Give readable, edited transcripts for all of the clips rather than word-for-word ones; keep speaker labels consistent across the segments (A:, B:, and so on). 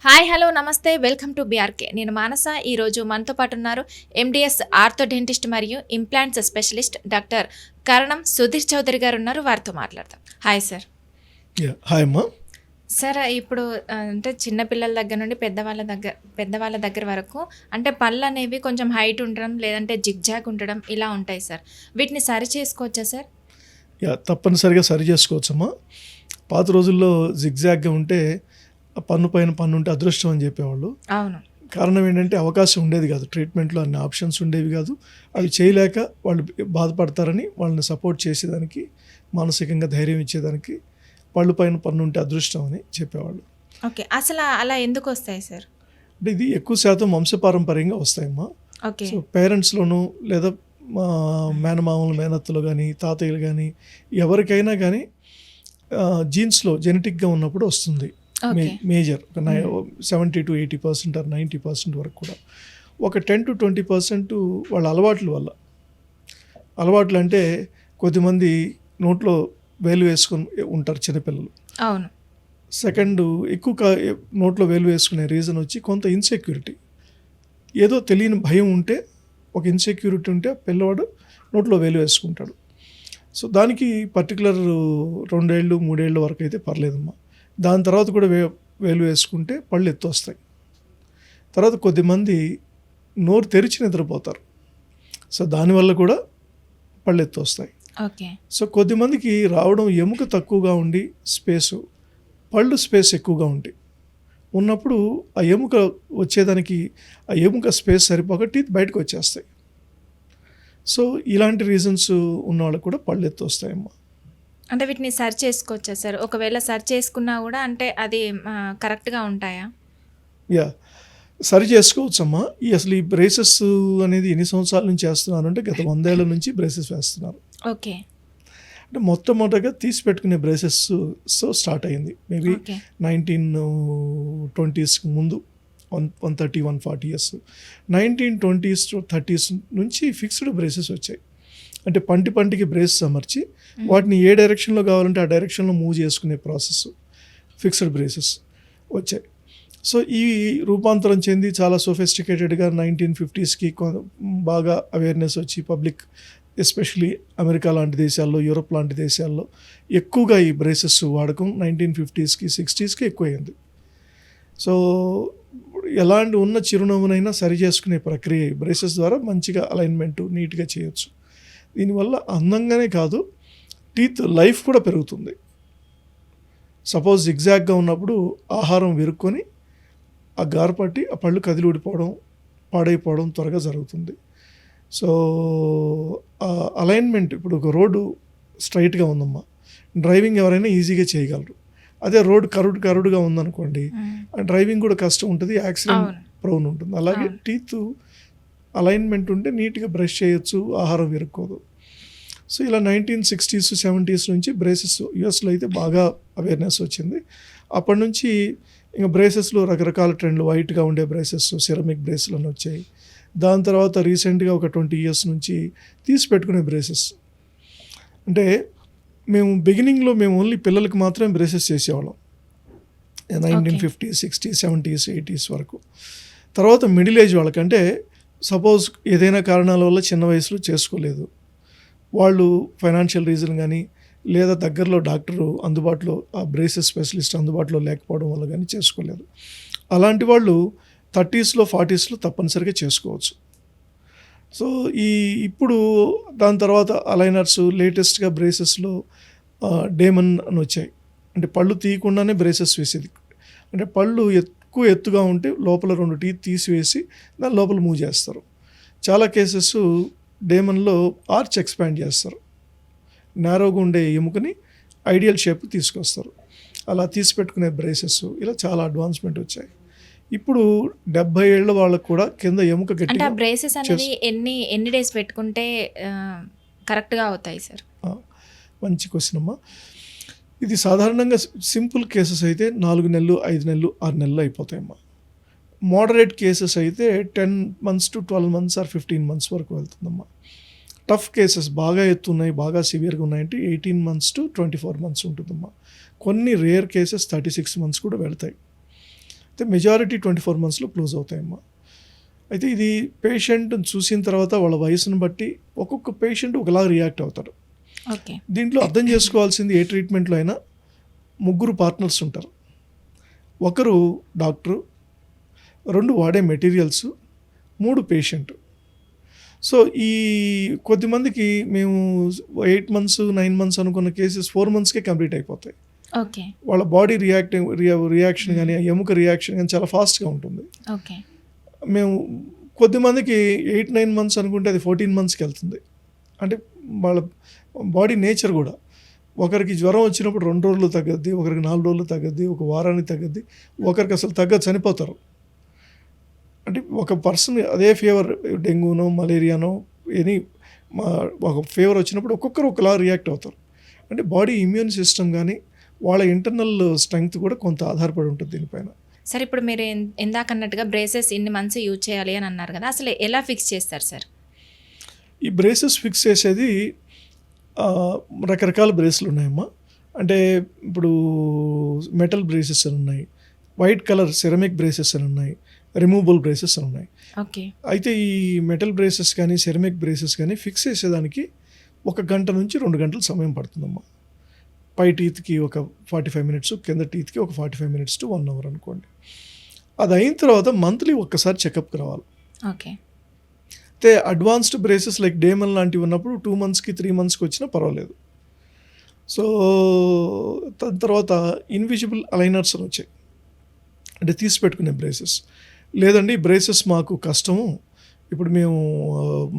A: Hi hello నమస్తే welcome to BRK. నేను మానస. ఈరోజు మనతో పాటు ఉన్నారు ఎండిఎస్ ఆర్థో డెంటిస్ట్ మరియు ఇంప్లాంట్స్ స్పెషలిస్ట్ డాక్టర్ కరణం సుధీర్ చౌదరి గారు ఉన్నారు. వారితో మాట్లాడతాం. Hi sir.
B: హాయ్ అమ్మా.
A: సార్ ఇప్పుడు అంటే చిన్నపిల్లల దగ్గర నుండి పెద్దవాళ్ళ దగ్గర వరకు అంటే పళ్ళు అనేవి కొంచెం హైట్ ఉండడం లేదంటే జిగ్జాగ్ ఉండడం ఇలా ఉంటాయి సార్. వీటిని సరి చేసుకోవచ్చా సార్?
B: తప్పనిసరిగా సరి చేసుకోవచ్చమ్మా. పాత రోజుల్లో జిగ్జాగ్గా ఉంటే పన్ను పైన పన్ను ఉంటే అదృష్టం అని చెప్పేవాళ్ళు.
A: అవును.
B: కారణం ఏంటంటే అవకాశం ఉండేది కాదు, ట్రీట్మెంట్లో అన్ని ఆప్షన్స్ ఉండేవి కాదు. అవి చేయలేక వాళ్ళు బాధపడతారని వాళ్ళని సపోర్ట్ చేసేదానికి, మానసికంగా ధైర్యం ఇచ్చేదానికి పళ్ళు పైన పన్ను ఉంటే అదృష్టం అని చెప్పేవాళ్ళు.
A: ఓకే, అసలు అలా ఎందుకు వస్తాయి సార్?
B: అంటే ఇది ఎక్కువ శాతం వంశపారంపర్యంగా వస్తాయమ్మా.
A: ఓకే.
B: సో పేరెంట్స్లోనూ లేదా మేనమామలు మేనత్తలు కానీ తాతయ్యలు కానీ ఎవరికైనా కానీ జీన్స్లో జెనెటిక్గా ఉన్నప్పుడు వస్తుంది. మేజర్ 70 to 80% ఆర్ 90% వరకు కూడా. ఒక 10 to 20% వాళ్ళ అలవాట్ల వల్ల. అలవాట్లు అంటే కొద్దిమంది నోట్లో వేలు వేసుకొని ఉంటారు చిన్నపిల్లలు.
A: అవును.
B: సెకండ్, ఎక్కువ నోట్లో వేలు వేసుకునే రీజన్ వచ్చి కొంత ఇన్సెక్యూరిటీ, ఏదో తెలియని భయం ఉంటే, ఒక ఇన్సెక్యూరిటీ ఉంటే పిల్లవాడు నోట్లో వేలు వేసుకుంటాడు. సో దానికి పర్టికులర్ 2 ఏళ్ళు 3 ఏళ్ళ వరకు అయితే పర్లేదమ్మా. దాని తర్వాత కూడా వేలు వేసుకుంటే పళ్ళు ఎత్తు వస్తాయి. తర్వాత కొద్దిమంది నోరు తెరిచి నిద్రపోతారు. సో దానివల్ల కూడా పళ్ళు ఎత్తు వస్తాయి.
A: ఓకే.
B: సో కొద్దిమందికి రావడం ఎముక తక్కువగా ఉండి పళ్ళు స్పేస్ ఎక్కువగా ఉంటాయి. ఉన్నప్పుడు ఆ ఎముక వచ్చేదానికి ఆ ఎముక స్పేస్ సరిపోక టీత్ బయటకు వచ్చేస్తాయి. సో ఇలాంటి రీజన్స్ ఉన్న వాళ్ళకి కూడా పళ్ళు ఎత్తు వస్తాయమ్మా.
A: అంటే వీటిని సర్చ్ చేసుకోవచ్చా సార్? ఒకవేళ సర్చ్ చేసుకున్నా కూడా అంటే అది కరెక్ట్గా ఉంటాయా?
B: సరి చేసుకోవచ్చమ్మా. అసలు ఈ బ్రేసెస్ అనేది ఎన్ని సంవత్సరాల నుంచి చేస్తున్నారు అంటే గత 100 ఏళ్ళ నుంచి బ్రేసెస్ వేస్తున్నారు.
A: ఓకే.
B: అంటే మొట్టమొదటిగా తీసి పెట్టుకునే బ్రేసెస్ స్టార్ట్ అయింది మేబీ 1920s ముందు, 130-140 years. 1920s to 30s నుంచి ఫిక్స్డ్ బ్రేసెస్ వచ్చాయి. అంటే పంటికి బ్రేస్ అమర్చి వాటిని ఏ డైరెక్షన్లో కావాలంటే ఆ డైరెక్షన్లో మూవ్ చేసుకునే ప్రాసెస్ ఫిక్స్డ్ బ్రేసెస్ వచ్చాయి. సో ఈ రూపాంతరం చెంది చాలా సోఫిస్టికేటెడ్గా 1950sకి బాగా అవేర్నెస్ వచ్చి పబ్లిక్, ఎస్పెషలీ అమెరికా లాంటి దేశాల్లో, యూరోప్ లాంటి దేశాల్లో ఎక్కువగా ఈ బ్రేసెస్ వాడకం 1950sకి 60sకి ఎక్కువైంది. సో ఎలాంటి ఉన్న చిరునవ్వునైనా సరి చేసుకునే ప్రక్రియ బ్రేసెస్ ద్వారా మంచిగా అలైన్మెంట్ నీట్గా చేయొచ్చు. దీనివల్ల అందంగానే కాదు, టీత్ లైఫ్ కూడా పెరుగుతుంది. సపోజ్ జిగ్జాగ్గా ఉన్నప్పుడు ఆహారం విరుక్కొని ఆ గారపట్టి ఆ పళ్ళు కదిలి ఊడిపోవడం, పాడైపోవడం త్వరగా జరుగుతుంది. సో అలైన్మెంట్, ఇప్పుడు ఒక రోడ్డు స్ట్రైట్గా ఉందమ్మా, డ్రైవింగ్ ఎవరైనా ఈజీగా చేయగలరు. అదే రోడ్ కరుడుగా ఉందనుకోండి, డ్రైవింగ్ కూడా కష్టం ఉంటుంది, యాక్సిడెంట్ ప్రోన్ ఉంటుంది. అలాగే టీత్ అలైన్మెంట్ ఉంటే నీట్గా బ్రష్ చేయొచ్చు, ఆహారం విరుక్కోదు. సో ఇలా 1960s 70s నుంచి బ్రేసెస్ యూఎస్లో అయితే బాగా అవేర్నెస్ వచ్చింది. అప్పటి నుంచి ఇంకా బ్రేసెస్లో రకరకాల ట్రెండ్లు, వైట్గా ఉండే బ్రేసెస్, సిరమిక్ బ్రేస్లు అని వచ్చాయి. దాని తర్వాత రీసెంట్గా ఒక 20 years నుంచి తీసి పెట్టుకునే బ్రేసెస్. అంటే మేము బిగినింగ్లో ఓన్లీ పిల్లలకి మాత్రమే బ్రేసెస్ చేసేవాళ్ళం 1950s 60s 70s 80s వరకు. తర్వాత మిడిల్ ఏజ్ వాళ్ళకంటే సపోజ్ ఏదైనా కారణాల వల్ల చిన్న వయసులో చేసుకోలేదు, వాళ్ళు ఫైనాన్షియల్ రీజన్ కానీ లేదా దగ్గరలో డాక్టరు అందుబాటులో, ఆ బ్రేసెస్ స్పెషలిస్ట్ అందుబాటులో లేకపోవడం వల్ల కానీ చేసుకోలేదు. అలాంటి వాళ్ళు 30sలో 40sలో తప్పనిసరిగా చేసుకోవచ్చు. సో ఇప్పుడు దాని తర్వాత అలైనర్స్, లేటెస్ట్గా బ్రేసెస్లో డేమన్ అని వచ్చాయి. అంటే పళ్ళు తీయకుండానే బ్రేసెస్ వేసేది. అంటే పళ్ళు ఎక్కువ ఎత్తుగా ఉంటే లోపల 2 టీత్ తీసివేసి దాని లోపల మూవ్ చేస్తారు. చాలా కేసెస్ డేమన్లో ఆర్చ్ ఎక్స్పాండ్ చేస్తారు, నేరోగా ఉండే ఎముకని ఐడియల్ షేప్ తీసుకొస్తారు. అలా తీసి పెట్టుకునే బ్రేసెస్, ఇలా చాలా అడ్వాన్స్మెంట్ వచ్చాయి. ఇప్పుడు 70 ఏళ్ళ వాళ్ళకు కూడా కింద ఎముక గట్టిగా.
A: బ్రేసెస్ అనేది ఎన్ని డేస్ పెట్టుకుంటే కరెక్ట్గా అవుతాయి సార్?
B: మంచి క్వశ్చన్ అమ్మా. ఇది సాధారణంగా సింపుల్ కేసెస్ అయితే 4 నెలలు 5 నెలలు 6 నెలలు అయిపోతాయమ్మా. మోడరేట్ కేసెస్ అయితే 10 months to 12 months or 15 months వరకు వెళ్తుందమ్మా. టఫ్ కేసెస్, బాగా ఎత్తున్నాయి, బాగా సివియర్గా ఉన్నాయంటే 18 months to 24 months ఉంటుందమ్మా. కొన్ని రేర్ కేసెస్ 36 months కూడా వెళ్తాయి. అయితే మెజారిటీ 24 మంత్స్లో క్లోజ్ అవుతాయమ్మా. అయితే ఇది పేషెంట్ని చూసిన తర్వాత వాళ్ళ వయసును బట్టి ఒక్కొక్క పేషెంట్ ఒకలా రియాక్ట్ అవుతారు.
A: ఓకే.
B: దీంట్లో అర్థం చేసుకోవాల్సింది ఏ ట్రీట్మెంట్లో అయినా 3 పార్ట్నర్స్ ఉంటారు. ఒకరు డాక్టరు, 2 వాడే మెటీరియల్స్, 3 పేషెంట్. సో ఈ కొద్దిమందికి మేము 8 మంత్స్ 9 మంత్స్ అనుకున్న కేసెస్ 4 మంత్స్కే కంప్లీట్ అయిపోతాయి.
A: ఓకే.
B: వాళ్ళ బాడీ రియాక్షన్ కానీ ఎముక రియాక్షన్ కానీ చాలా ఫాస్ట్గా ఉంటుంది.
A: ఓకే.
B: మేము కొద్దిమందికి 8-9 మంత్స్ అనుకుంటే అది 14 మంత్స్కి వెళ్తుంది. అంటే వాళ్ళ బాడీ నేచర్ కూడా ఒకరికి జ్వరం వచ్చినప్పుడు 2 రోజులు తగ్గద్ది, ఒకరికి 4 రోజులు తగ్గద్ది, ఒక వారానికి తగ్గద్ది, ఒకరికి అసలు చనిపోతారు. అంటే ఒక పర్సన్ అదే ఫీవర్ డెంగ్యూనో మలేరియానో ఒక ఫీవర్ వచ్చినప్పుడు ఒక్కొక్కరు ఒకలా రియాక్ట్ అవుతారు. అంటే బాడీ ఇమ్యూన్ సిస్టమ్ కానీ వాళ్ళ ఇంటర్నల్ స్ట్రెంగ్త్ కూడా కొంత ఆధారపడి ఉంటుంది దీనిపైన.
A: సార్ ఇప్పుడు మీరు ఇందాక అన్నట్టుగా బ్రేసెస్ ఇన్ని మంత్స్ యూజ్ చేయాలి అని అన్నారు కదా, అసలు ఎలా ఫిక్స్ చేస్తారు సార్?
B: ఈ బ్రేసెస్ ఫిక్స్ చేసేది రకరకాల బ్రేస్లు ఉన్నాయమ్మా. అంటే ఇప్పుడు మెటల్ బ్రేసెస్ అని ఉన్నాయి, వైట్ కలర్ సెరమిక్ బ్రేసెస్ అని ఉన్నాయి, రిమూవబుల్ బ్రేసెస్ అని ఉన్నాయి.
A: ఓకే.
B: అయితే ఈ మెటల్ బ్రేసెస్ కానీ సెరమిక్ బ్రేసెస్ కానీ ఫిక్స్ చేసేదానికి 1 గంట నుంచి 2 గంటల సమయం పడుతుందమ్మా. పై టీత్కి ఒక 45 మినిట్స్, కింద టీత్కి ఒక 45 మినిట్స్ టు 1 అవర్ అనుకోండి. అది అయిన తర్వాత మంత్లీ ఒక్కసారి చెకప్కి రావాలి.
A: ఓకే.
B: అయితే అడ్వాన్స్డ్ బ్రేసెస్ లైక్ డేమన్ లాంటివి ఉన్నప్పుడు 2 మంత్స్కి 3 మంత్స్కి వచ్చినా పర్వాలేదు. సో దాని తర్వాత ఇన్విజిబుల్ అలైనర్స్ అని వచ్చాయి, అంటే తీసి పెట్టుకునే బ్రేసెస్. లేదండి బ్రేసెస్ మాకు కష్టము, ఇప్పుడు మేము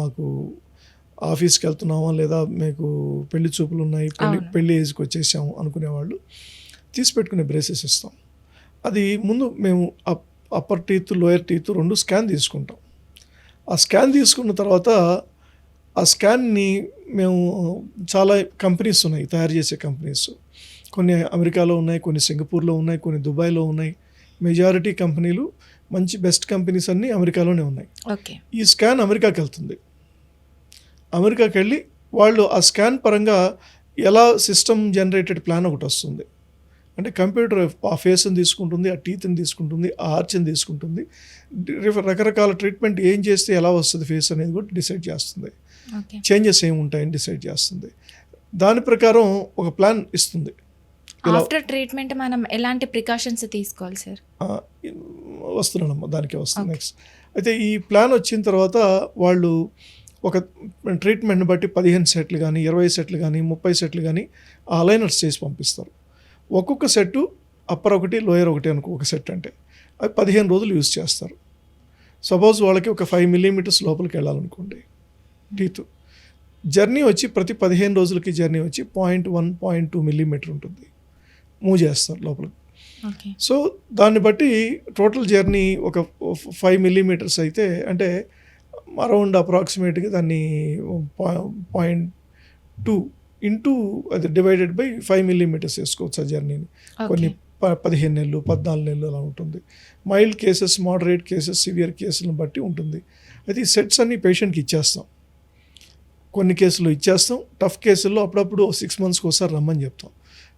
B: మాకు ఆఫీస్కి వెళ్తున్నామా లేదా మీకు పెళ్లి చూపులు ఉన్నాయి, పెళ్లి ఏజ్కి వచ్చేసాము అనుకునేవాళ్ళు తీసి పెట్టుకునే బ్రేసెస్ ఇస్తాం. అది ముందు మేము upper teeth lower teeth 2 scan తీసుకుంటాం. ఆ స్కాన్ తీసుకున్న తర్వాత ఆ స్కాన్ని మేము చాలా కంపెనీస్ ఉన్నాయి తయారు చేసే కంపెనీస్, కొన్ని అమెరికాలో ఉన్నాయి, కొన్ని సింగపూర్లో ఉన్నాయి, కొన్ని దుబాయ్లో ఉన్నాయి. మెజారిటీ కంపెనీలు మంచి బెస్ట్ కంపెనీస్ అన్నీ అమెరికాలోనే ఉన్నాయి.
A: ఓకే. ఈ
B: స్కాన్ అమెరికాకి వెళ్తుంది. అమెరికాకి వెళ్ళి వాళ్ళు ఆ స్కాన్ పరంగా ఎలా సిస్టమ్ జనరేటెడ్ ప్లాన్ ఒకటి వస్తుంది. అంటే కంప్యూటర్ ఆ ఫేస్ని తీసుకుంటుంది, ఆ టీత్ని తీసుకుంటుంది, ఆ ఆర్చ్ని తీసుకుంటుంది, రకరకాల ట్రీట్మెంట్ ఏం చేస్తే ఎలా వస్తుంది ఫేస్ అనేది కూడా డిసైడ్ చేస్తుంది. చేంజెస్ ఏముంటాయని డిసైడ్ చేస్తుంది. దాని ప్రకారం ఒక ప్లాన్ ఇస్తుంది.
A: ఆఫ్టర్ ట్రీట్మెంట్ మనం ఎలాంటి ప్రికాషన్స్ తీసుకోవాలి సార్?
B: వస్తున్నానమ్మా, దానికే వస్తుంది నెక్స్ట్. అయితే ఈ ప్లాన్ వచ్చిన తర్వాత వాళ్ళు ఒక ట్రీట్మెంట్ని బట్టి 15 సెట్లు కానీ 20 సెట్లు కానీ 30 సెట్లు కానీ ఆ అలైనర్స్ చేసి పంపిస్తారు. ఒక్కొక్క సెట్టు అప్పర్ ఒకటి లోయర్ ఒకటి అనుకో, ఒక సెట్ అంటే అది 15 రోజులు యూజ్ చేస్తారు. సపోజ్ వాళ్ళకి ఒక 5 మిల్లీమీటర్స్ లోపలికి వెళ్ళాలనుకోండి టీత్, జర్నీ వచ్చి ప్రతి 15 రోజులకి జర్నీ వచ్చి 0.1, 0.2 మిల్లీమీటర్ ఉంటుంది, మూవ్ చేస్తారు లోపలికి. సో దాన్ని బట్టి టోటల్ జర్నీ ఒక 5 మిల్లీమీటర్స్ అయితే అంటే అరౌండ్ అప్రాక్సిమేట్గా దాన్ని 0.2 ఇంటూ అది డివైడెడ్ బై 5 మిల్లీమీటర్స్ వేసుకోవచ్చు ఆ జర్నీని. కొన్ని 15 నెలలు 14 నెలలు అలా ఉంటుంది. Mild cases, moderate cases, severe కేసులను బట్టి ఉంటుంది. అయితే ఈ సెట్స్ అన్ని పేషెంట్కి ఇచ్చేస్తాం. కొన్ని కేసులు ఇచ్చేస్తాం, టఫ్ కేసుల్లో అప్పుడప్పుడు 6 మంత్స్కి ఒకసారి రమ్మని చెప్తాం.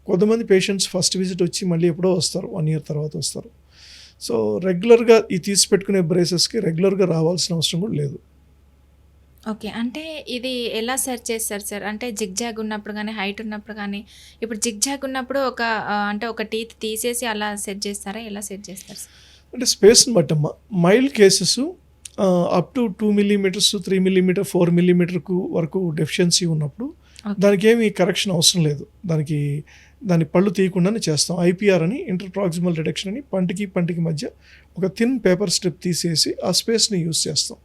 B: కొంతమంది పేషెంట్స్ ఫస్ట్ విజిట్ వచ్చి మళ్ళీ ఎప్పుడో వస్తారు, 1 ఇయర్ తర్వాత వస్తారు. సో రెగ్యులర్గా ఈ తీసి పెట్టుకునే బ్రేసెస్కి రెగ్యులర్గా రావాల్సిన అవసరం కూడా లేదు.
A: ఓకే. అంటే ఇది ఎలా సెర్చ్ చేస్తారు సార్? అంటే జిగ్జాగ్ ఉన్నప్పుడు కానీ హైట్ ఉన్నప్పుడు కానీ, ఇప్పుడు జిగ్జాగ్ ఉన్నప్పుడు అంటే ఒక టీత్ తీసేసి అలా సెట్ చేస్తారా? ఎలా సెట్ చేస్తారు సార్?
B: అంటే స్పేస్ని బట్టమ్మా. Mild cases up to 2 millimetres 3 millimetre 4 మిల్లీమీటర్కు వరకు డెఫిషియన్సీ ఉన్నప్పుడు దానికి ఏమి కరెక్షన్ అవసరం లేదు. దాని పళ్ళు తీయకుండానే చేస్తాం. ఐపీఆర్ అని, ఇంటర్ప్రాక్సిమల్ రిడక్షన్ అని, పంటికి మధ్య ఒక థిన్ పేపర్ స్ట్రిప్ తీసేసి ఆ స్పేస్ని యూజ్ చేస్తాం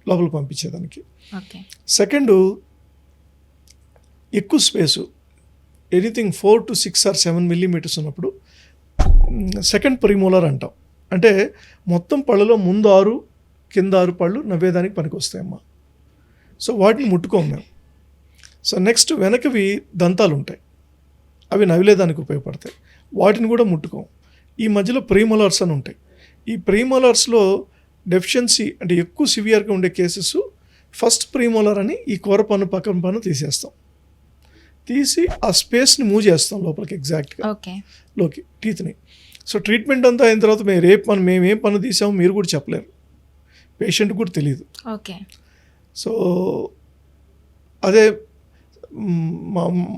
B: లోపల పంపించేదానికి. సెకండ్, ఎక్కువ space anything 4 to 6 or 7 millimetres ఉన్నప్పుడు సెకండ్ ప్రీమోలర్ అంటాం. అంటే మొత్తం పళ్ళలో ముందు 6 కింద 6 పళ్ళు నవ్వేదానికి పనికి వస్తాయమ్మా. సో వాటిని ముట్టుకోము మేము. సో నెక్స్ట్ వెనకవి దంతాలు ఉంటాయి, అవి నవిలేదానికి ఉపయోగపడతాయి, వాటిని కూడా ముట్టుకోం. ఈ మధ్యలో ప్రీమోలార్స్ అని ఉంటాయి. ఈ ప్రీమోలార్స్లో డెఫిషియన్సీ అంటే ఎక్కువ సివియర్గా ఉండే కేసెస్ ఫస్ట్ ప్రీమోలార్ అని ఈ కూర పన్ను పక్కన పన్ను తీసేస్తాం. తీసి ఆ స్పేస్ని మూవ్ చేస్తాం లోపలికి ఎగ్జాక్ట్గా లోకి టీత్ని. సో ట్రీట్మెంట్ అంతా అయిన తర్వాత మేము ఏం పని తీసామో మీరు కూడా చెప్పలేరు, పేషెంట్ కూడా తెలియదు.
A: ఓకే.
B: సో అదే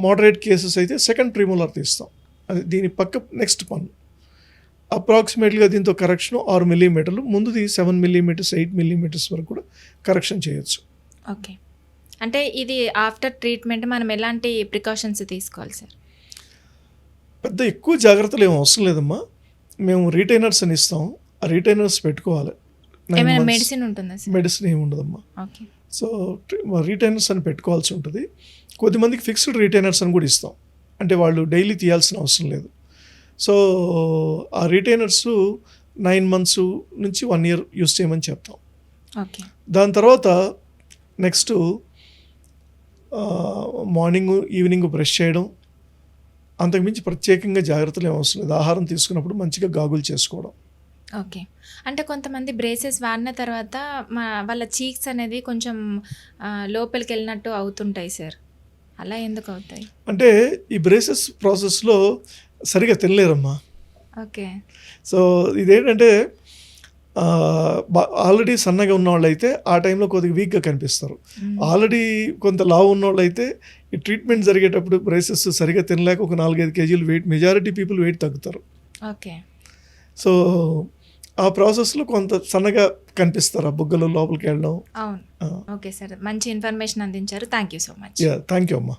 B: మోడరేట్ కేసెస్ అయితే సెకండ్ ప్రీమోలార్ తీస్తాం. అది దీని పక్క నెక్స్ట్ పన్ను. అప్రాక్సిమేట్గా దీంతో కరెక్షన్ 6 మిల్లీమీటర్లు, ముందుది 7 మిల్లీమీటర్స్ 8 మిల్లీమీటర్స్ వరకు కూడా కరెక్షన్ చేయొచ్చు.
A: ఓకే. అంటే ఇది ఆఫ్టర్ ట్రీట్మెంట్ మనం ఎలాంటి ప్రికాషన్స్ తీసుకోవాలి సార్?
B: పెద్ద ఎక్కువ జాగ్రత్తలు ఏం అవసరం లేదమ్మా. మేము రీటైనర్స్ అని ఇస్తాం, ఆ రీటైనర్స్ పెట్టుకోవాలి.
A: ఏమైనా మెడిసిన్ ఉంటుందా సార్?
B: మెడిసిన్ ఏమి ఉండదమ్మా.
A: ఓకే.
B: సో రీటైనర్స్ అని పెట్టుకోవాల్సి ఉంటుంది. కొద్దిమందికి ఫిక్స్డ్ రీటైనర్స్ అని కూడా ఇస్తాం, అంటే వాళ్ళు డైలీ తీయాల్సిన అవసరం లేదు. సో ఆ రీటైనర్స్ 9 months నుంచి 1 year యూస్ చేయమని చెప్తాం.
A: ఓకే.
B: దాని తర్వాత నెక్స్ట్ మార్నింగ్ ఈవినింగ్ బ్రష్ చేయడం, అంతకుమించి ప్రత్యేకంగా జాగ్రత్తలు ఏం అవసరం లేదు. ఆహారం తీసుకున్నప్పుడు మంచిగా గాగులు చేసుకోవడం.
A: ఓకే. అంటే కొంతమంది బ్రేసెస్ వాడిన తర్వాత వాళ్ళ చీక్స్ అనేది కొంచెం లోపలికి వెళ్ళినట్టు అవుతుంటాయి సార్, అలా ఎందుకు అవుతాయి?
B: అంటే ఈ బ్రేసెస్ ప్రాసెస్లో సరిగా తినలేరమ్మా.
A: ఓకే.
B: సో ఇదేంటంటే ఆల్రెడీ సన్నగా ఉన్నవాళ్ళు అయితే ఆ టైంలో కొద్దిగా వీక్గా కనిపిస్తారు. ఆల్రెడీ కొంత లావు ఉన్నవాళ్ళు అయితే ఈ ట్రీట్మెంట్ జరిగేటప్పుడు బ్రేసెస్ సరిగా తినలేక ఒక 4-5 kgs weight, majority people weight తగ్గుతారు.
A: ఓకే.
B: సో ఆ ప్రాసెస్లో కొంత సన్నగా కనిపిస్తారు, ఆ బుగ్గలు లోపలికి వెళ్ళడం.
A: అవును. ఓకే సార్, మంచి ఇన్ఫర్మేషన్ అందించారు. Thank you so much.
B: Thank you అమ్మా.